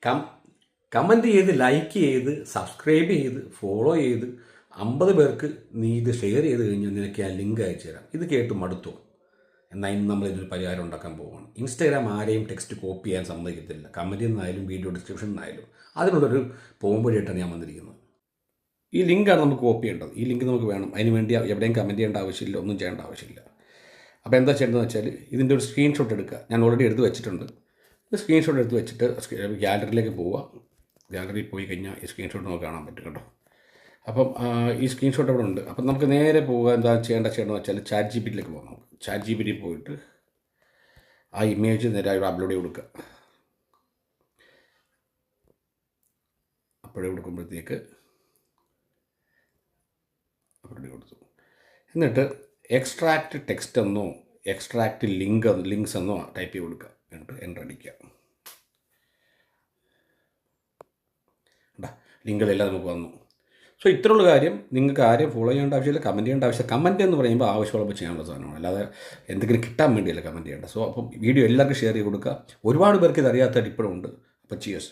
Come comment ചെയ്ത് like ചെയ്ത് subscribe ചെയ്ത് ഫോളോ ചെയ്ത് 50 പേർക്ക് നീ ഇത് ഷെയർ ചെയ്ത് കഴിഞ്ഞാൽ നിനക്ക് ആ ലിങ്ക് അയച്ചു തരാം. ഇത് കേട്ട് മടുത്തോ? എന്നാൽ ഇന്ന് നമ്മൾ ഇതിനൊരു പരിഹാരം ഉണ്ടാക്കാൻ പോവുകയാണ്. ഇൻസ്റ്റാഗ്രാം ആരെയും ടെക്സ്റ്റ് കോപ്പി ചെയ്യാൻ സമ്മതിക്കത്തില്ല. കമൻറ്റിൽ നിന്നായാലും വീഡിയോ ഡിസ്ക്രിപ്ഷനിൽ നിന്നായാലും അതിനുള്ളൊരു പോംവഴിയായിട്ടാണ് ഞാൻ വന്നിരിക്കുന്നത്. ഈ ലിങ്കാണ് നമുക്ക് കോപ്പി ചെയ്യേണ്ടത്. ഈ ലിങ്ക് നമുക്ക് വേണം. അതിന് വേണ്ടി എവിടെയും കമൻറ്റ് ചെയ്യേണ്ട ആവശ്യമില്ല, ഒന്നും ചെയ്യേണ്ട ആവശ്യമില്ല. അപ്പോൾ എന്താ ചെയ്യേണ്ടതെന്ന് വെച്ചാൽ ഇതിൻ്റെ ഒരു സ്ക്രീൻഷോട്ട് എടുക്കുക. ഞാൻ ഓൾറെഡി എടുത്ത് വെച്ചിട്ടുണ്ട്. സ്ക്രീൻഷോട്ട് എടുത്ത് വെച്ചിട്ട് ഗാലറിയിലേക്ക് പോവുക. ഗാലറിയിൽ പോയി കഴിഞ്ഞാൽ ഈ സ്ക്രീൻഷോട്ട് നമുക്ക് കാണാൻ പറ്റും കേട്ടോ. അപ്പം ഈ സ്ക്രീൻഷോട്ട് അവിടെ ഉണ്ട്. അപ്പം നമുക്ക് നേരെ പോവുക. എന്താ ചെയ്യേണ്ടതെന്ന് വെച്ചാൽ ചാറ്റ് ജി പി ടിയിലേക്ക് പോകാം. നമുക്ക് ചാറ്റ് ജി പി ടിയിൽ പോയിട്ട് ആ ഇമേജ് നേരെ അവിടെ അപ്ലോഡ് ചെയ്ത് കൊടുക്കുക. അപ്ലോഡ് കൊടുക്കുമ്പോഴത്തേക്ക് അപ്ലോഡ് കൊടുത്തു. എന്നിട്ട് എക്സ്ട്രാക്റ്റ് ടെക്സ്റ്റ് എന്നോ എക്സ്ട്രാക്റ്റ് ലിങ്ക്സ് എന്നോ ടൈപ്പ് ചെയ്ത് കൊടുക്കുക. എന്നിട്ട് എൻ്റർ അടിക്കുക. ലിങ്കുകളെല്ലാം നമുക്ക് വന്നു. സോ ഇത്രയുള്ള കാര്യം. നിങ്ങൾക്ക് ആരെയും ഫോളോ ചെയ്യേണ്ട ആവശ്യമില്ല, കമൻറ്റ് ചെയ്യേണ്ട ആവശ്യമില്ല. കമൻറ്റ് എന്ന് പറയുമ്പോൾ ആവശ്യമുള്ളപ്പോൾ ചെയ്യാനുള്ള സാധനമാണ്, അല്ലാതെ എന്തെങ്കിലും കിട്ടാൻ വേണ്ടിയല്ല കമൻറ്റ് ചെയ്യേണ്ടത്. സോ അപ്പം വീഡിയോ എല്ലാവർക്കും ഷെയർ ചെയ്ത് കൊടുക്കുക. ഒരുപാട് പേർക്ക് ഇത് അറിയാത്തതായിട്ട് ഇപ്പോഴും ഉണ്ട്. അപ്പോൾ ചിയേഴ്സ്.